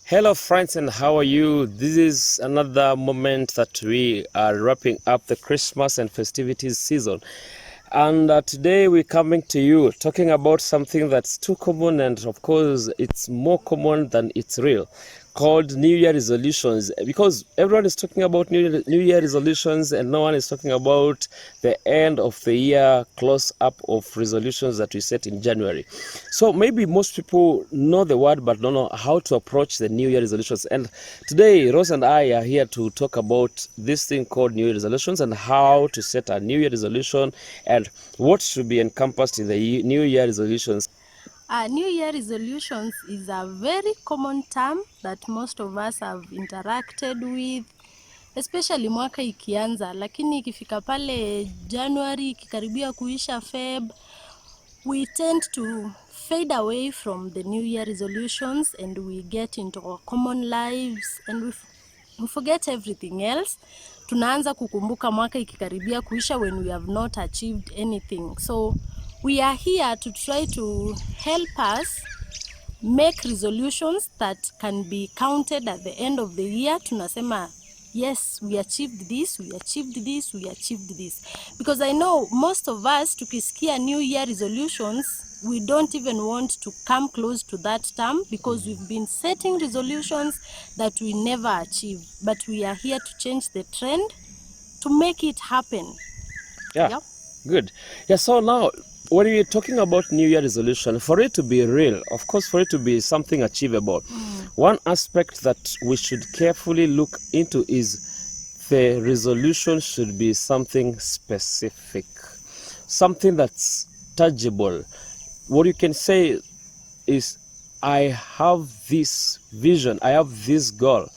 Hello, friends, and how are you? This is another moment that we are wrapping up the Christmas and festivities season. And today we're coming to you talking about something that's too common, and of course, it's more common than it's real, called New Year resolutions. Because everyone is talking about New Year resolutions, and no one is talking about the end of the year close up of resolutions that we set in January. So maybe most people know the word but don't know how to approach the New Year resolutions. And today, Rose and I are here to talk about this thing called New Year resolutions and how to set a New Year resolution and what should be encompassed in the New Year resolutions. New Year resolutions is a very common term that most of us have interacted with, especially mwaka ikianza, lakini ikifika pale January, ikikaribia kuisha Feb, we tend to fade away from the New Year resolutions and we get into our common lives and we forget everything else. Tunaanza kukumbuka mwaka ikikaribia kuisha when we have not achieved anything. So we are here to try to help us make resolutions that can be counted at the end of the year. Tunasema, yes, we achieved this, we achieved this, we achieved this. Because I know most of us, tukisikia New Year resolutions, we don't even want to come close to that term because we've been setting resolutions that we never achieve. But we are here to change the trend to make it happen. Yeah, Yep. good. Yeah, so now when we're talking about New Year resolution, for it to be real, of course, for it to be something achievable, one aspect that we should carefully look into is the resolution should be something specific, something that's tangible. What you can say is, I have this vision, I have this goal,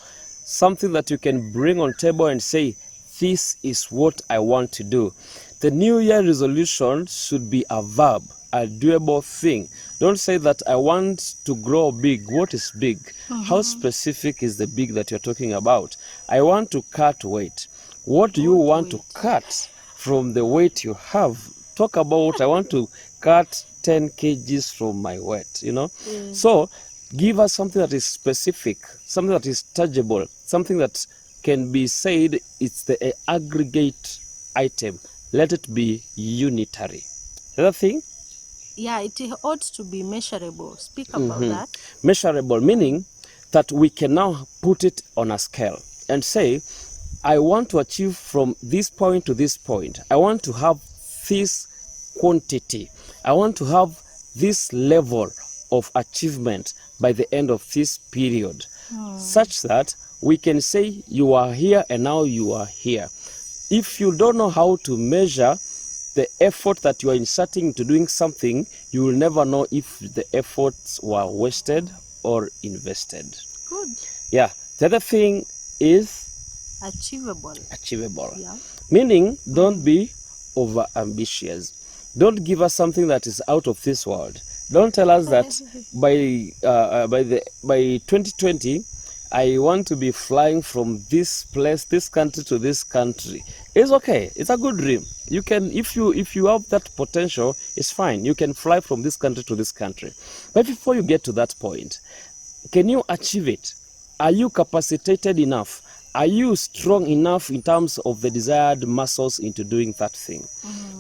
something that you can bring on table and say, this is what I want to do. The New Year resolution should be a verb, a doable thing. Don't say that I want to grow big. What is big? How specific is the big that you're talking about? I want to cut weight. What do you want to cut from the weight you have? Talk about, I want to cut 10 kgs from my weight, you know? So give us something that is specific, something that is tangible, something that can be said it's the aggregate item. Let it be unitary. The other thing, Yeah, it ought to be measurable. Speak about that. measurable, meaning that we can now put it on a scale and say, I want to achieve from this point to this point. I want to have this quantity. I want to have this level of achievement by the end of this period, such that we can say you are here and now you are here. If you don't know how to measure the effort that you are inserting into doing something, you will never know if the efforts were wasted or invested. Good. Yeah. The other thing is Achievable. achievable. Yeah. Meaning, don't be over ambitious. Don't give us something that is out of this world. Don't tell us that by 2020, I want to be flying from this place, this country to this country. It's okay. It's a good dream. You can, if you have that potential, it's fine. You can fly from this country to this country. But before you get to that point, can you achieve it? Are you capacitated enough? Are you strong enough in terms of the desired muscles into doing that thing?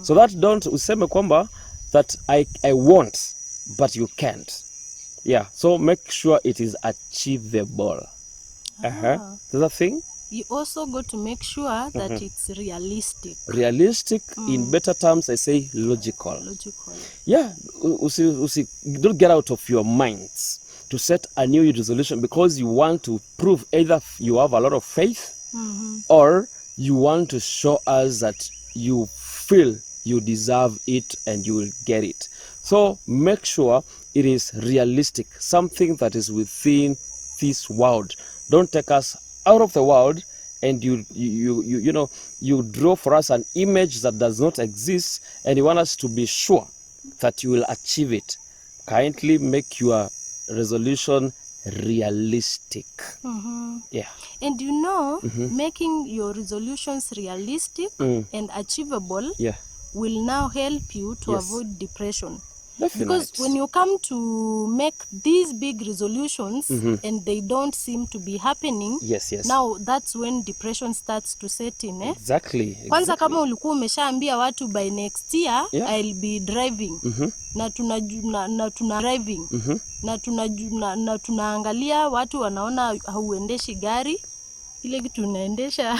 So that don't useme kwamba that I want, but you can't. Yeah, so make sure it is achievable. The other thing, You also got to make sure that it's realistic. realistic, in better terms, I say logical. Logical. Yeah, don't get out of your minds to set a new year resolution because you want to prove either you have a lot of faith or you want to show us that you feel you deserve it and you will get it. So make sure it is realistic, something that is within this world. Don't take us out of the world and you draw for us an image that does not exist and you want us to be sure that you will achieve it. Kindly make your resolution realistic. Yeah. And making your resolutions realistic and achievable Yeah. will now help you to Yes. avoid depression. Because when you come to make these big resolutions and they don't seem to be happening, Yes. now that's when depression starts to set in. Exactly. Kwanza kama ulikuwa umeshaambia watu by next year I'll be driving na tuna driving na tunaangalia watu wanaona hauendeshi gari, ile kitu unaendesha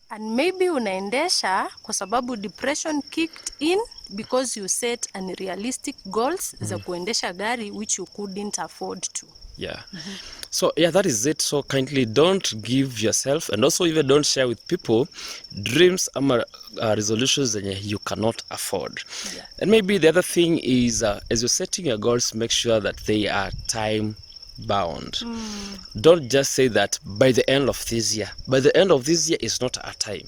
and maybe unaendesha kwa sababu depression kicked in because you set unrealistic goals za kuendesha gari which you couldn't afford to. So that is it. So kindly don't give yourself, and also even don't share with people, dreams ama resolutions that you cannot afford. And maybe the other thing is as you're setting your goals, make sure that they are time bound. Don't just say that by the end of this year. By the end of this year is not a time.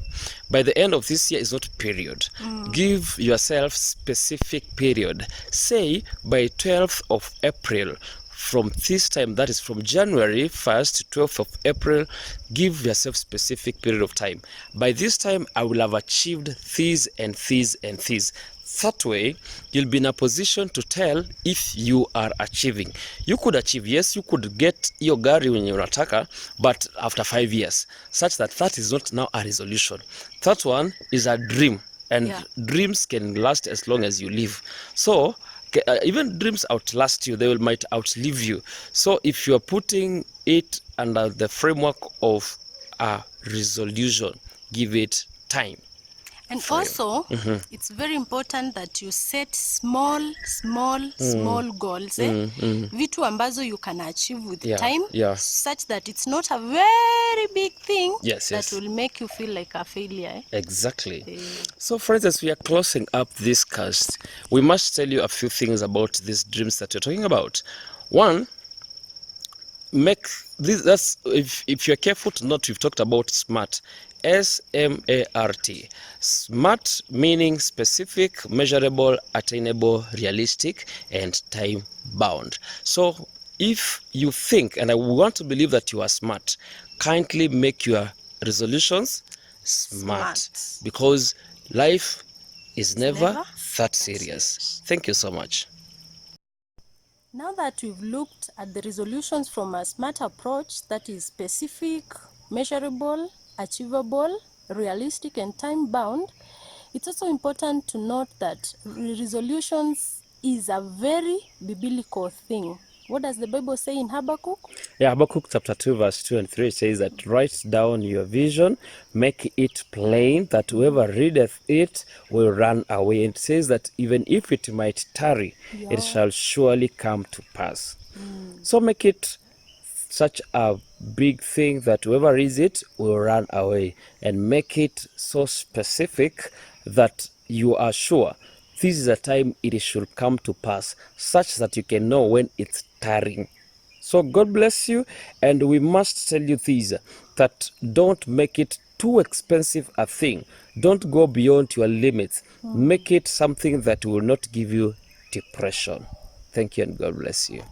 By the end of this year is not period. Give yourself specific period. Say by 12th of April, from this time, that is from January 1st to 12th of April, give yourself specific period of time. By this time, I will have achieved this and this and this. That way, you'll be in a position to tell if you are achieving. You could achieve, yes, you could get your gari when you unataka, but after 5 years, such that is not now a resolution. That one is a dream, and dreams can last as long as you live. So, even dreams outlast you, they might outlive you. So if you're putting it under the framework of a resolution, give it time. And also, it's very important that you set small goals, vitu ambazo you can achieve with time, such that it's not a very big thing that will make you feel like a failure. Exactly. So friends, as we are closing up this cast, we must tell you a few things about these dreams that you're talking about. One, make this, that's if you're careful to note, we've talked about SMART. SMART. SMART meaning specific, measurable, attainable, realistic, and time bound. So if you think, and I want to believe that you are smart, kindly make your resolutions smart. Because life is never that serious. Thank you so much. Now that we've looked at the resolutions from a SMART approach, that is specific, measurable, achievable, realistic, and time-bound, it's also important to note that resolutions is a very biblical thing. What does the Bible say in Habakkuk? Habakkuk chapter 2 verse 2 and 3 says that write down your vision, make it plain, that whoever readeth it will run away. It says that even if it might tarry, it shall surely come to pass. So make it such a big thing that whoever reads it will run away, and make it so specific that you are sure this is a time it should come to pass, such that you can know when it's tarrying. So God bless you, and we must tell you this, that don't make it too expensive a thing. Don't go beyond your limits. Make it something that will not give you depression. Thank you, and God bless you.